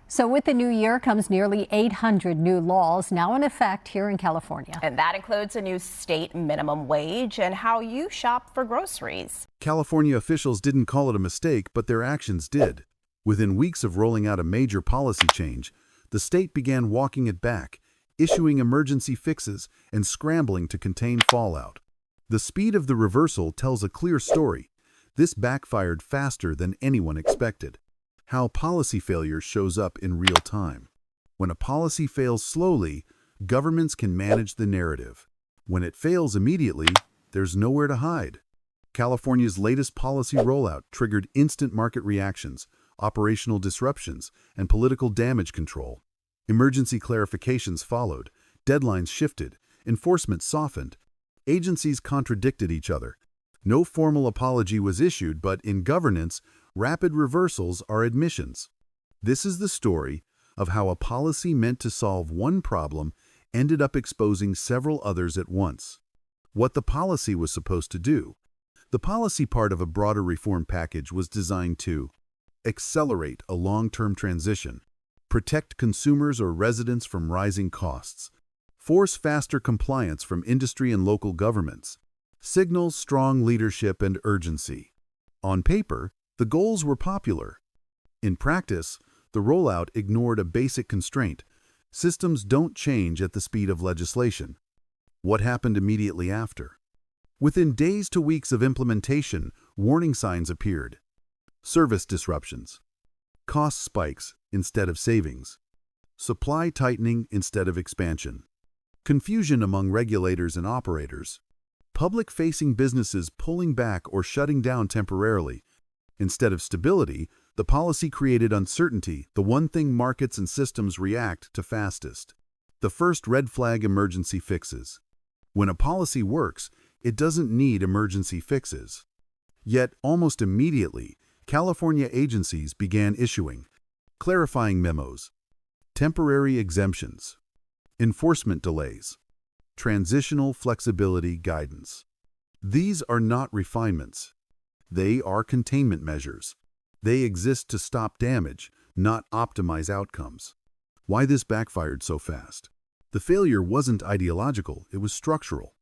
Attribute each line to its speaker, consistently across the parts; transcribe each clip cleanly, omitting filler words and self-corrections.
Speaker 1: So with the new year comes nearly 800 new laws now in effect here in California.
Speaker 2: And that includes a new state minimum wage and how you shop for groceries.
Speaker 3: California officials didn't call it a mistake, but their actions did. Within weeks of rolling out a major policy change, the state began walking it back, issuing emergency fixes and scrambling to contain fallout. The speed of the reversal tells a clear story. This backfired faster than anyone expected. How policy failure shows up in real time. When a policy fails slowly, governments can manage the narrative. When it fails immediately, there's nowhere to hide. California's latest policy rollout triggered instant market reactions, operational disruptions, and political damage control. Emergency clarifications followed, deadlines shifted, enforcement softened. Agencies contradicted each other. No formal apology was issued, but in governance, rapid reversals are admissions. This is the story of how a policy meant to solve one problem ended up exposing several others at once. What the policy was supposed to do. The policy part of a broader reform package was designed to accelerate a long-term transition, protect consumers or residents from rising costs, force faster compliance from industry and local governments, signal strong leadership and urgency. On paper, the goals were popular. In practice, the rollout ignored a basic constraint. Systems don't change at the speed of legislation. What happened immediately after? Within days to weeks of implementation, warning signs appeared. Service disruptions, cost spikes instead of savings, supply tightening instead of expansion, confusion among regulators and operators, public-facing businesses pulling back or shutting down temporarily. Instead of stability, the policy created uncertainty, the one thing markets and systems react to fastest. The first red flag: emergency fixes. When a policy works, it doesn't need emergency fixes. Yet, almost immediately, California agencies began issuing clarifying memos, temporary exemptions, enforcement delays, transitional flexibility guidance. These are not refinements. They are containment measures. They exist to stop damage, not optimize outcomes. Why this backfired so fast? The failure wasn't ideological, it was structural.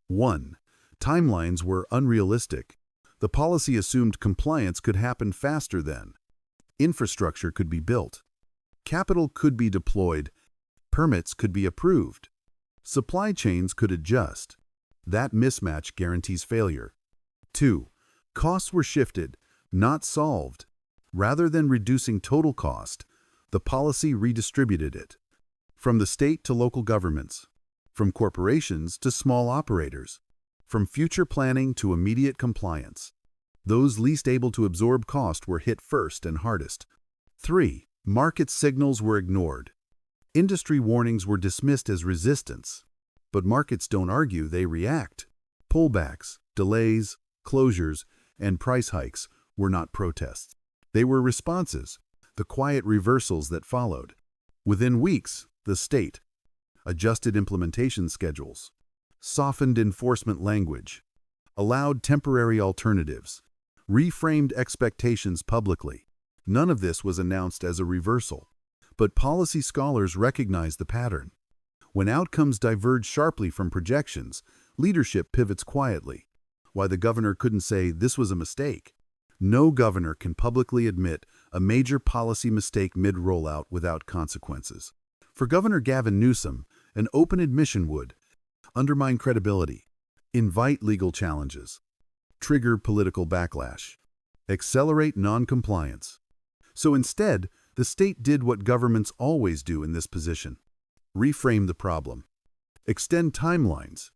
Speaker 3: 1. Timelines were unrealistic. The policy assumed compliance could happen faster than. Infrastructure could be built. Capital could be deployed. Permits could be approved. Supply chains could adjust. That mismatch guarantees failure. 2. Costs were shifted, not solved. Rather than reducing total cost, the policy redistributed it. From the state to local governments. From corporations to small operators. From future planning to immediate compliance. Those least able to absorb cost were hit first and hardest. 3. Market signals were ignored. Industry warnings were dismissed as resistance. But markets don't argue, they react. Pullbacks, delays, closures, and price hikes were not protests. They were responses, the quiet reversals that followed. Within weeks, the state adjusted implementation schedules, softened enforcement language, allowed temporary alternatives, reframed expectations publicly. None of this was announced as a reversal, but policy scholars recognize the pattern. When outcomes diverge sharply from projections, leadership pivots quietly. Why the governor couldn't say this was a mistake? No governor can publicly admit a major policy mistake mid-rollout without consequences. For Governor Gavin Newsom, an open admission would undermine credibility, invite legal challenges, trigger political backlash, accelerate non-compliance. So instead, the state did what governments always do in this position: reframe the problem, extend timelines,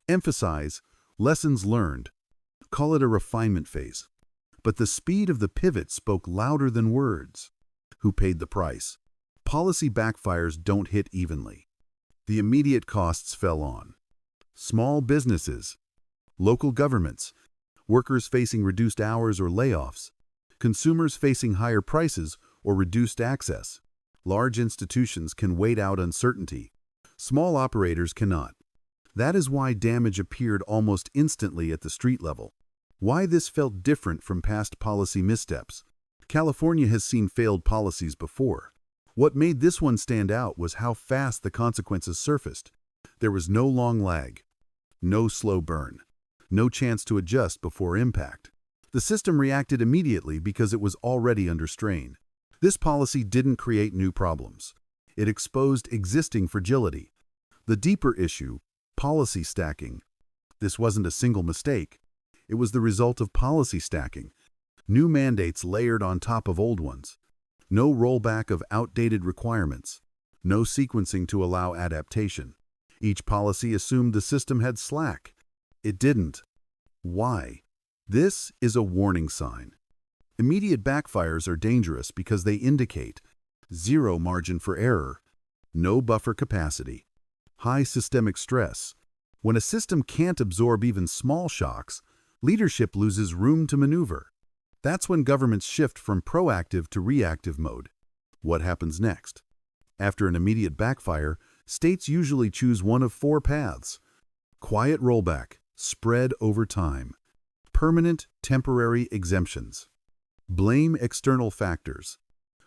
Speaker 3: emphasize lessons learned, call it a refinement phase. But the speed of the pivot spoke louder than words. Who paid the price? Policy backfires don't hit evenly. The immediate costs fell on small businesses, local governments, workers facing reduced hours or layoffs, consumers facing higher prices or reduced access. Large institutions can wait out uncertainty. Small operators cannot. That is why damage appeared almost instantly at the street level. Why this felt different from past policy missteps. California has seen failed policies before. What made this one stand out was how fast the consequences surfaced. There was no long lag, no slow burn, no chance to adjust before impact. The system reacted immediately because it was already under strain. This policy didn't create new problems. It exposed existing fragility. The deeper issue, policy stacking. This wasn't a single mistake. It was the result of policy stacking. New mandates layered on top of old ones. No rollback of outdated requirements. No sequencing to allow adaptation. Each policy assumed the system had slack. It didn't. Why? This is a warning sign. Immediate backfires are dangerous because they indicate zero margin for error, no buffer capacity, high systemic stress. When a system can't absorb even small shocks, leadership loses room to maneuver. That's when governments shift from proactive to reactive mode. What happens next? After an immediate backfire, states usually choose one of four paths. Quiet rollback, spread over time. Permanent, temporary exemptions. Blame external factors.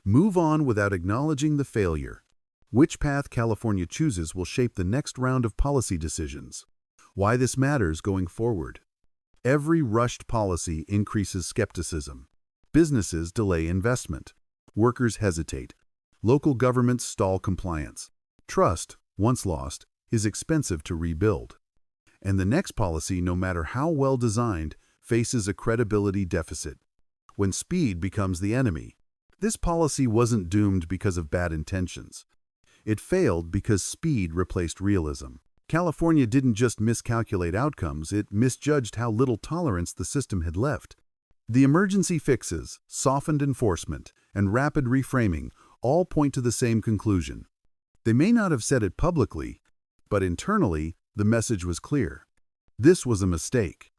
Speaker 3: Move on without acknowledging the failure. Which path California chooses will shape the next round of policy decisions. Why this matters going forward. Every rushed policy increases skepticism. Businesses delay investment. Workers hesitate. Local governments stall compliance. Trust, once lost, is expensive to rebuild. And the next policy, no matter how well designed, faces a credibility deficit. When speed becomes the enemy. This policy wasn't doomed because of bad intentions. It failed because speed replaced realism. California didn't just miscalculate outcomes, it misjudged how little tolerance the system had left. The emergency fixes, softened enforcement, and rapid reframing all point to the same conclusion. They may not have said it publicly, but internally, the message was clear. This was a mistake.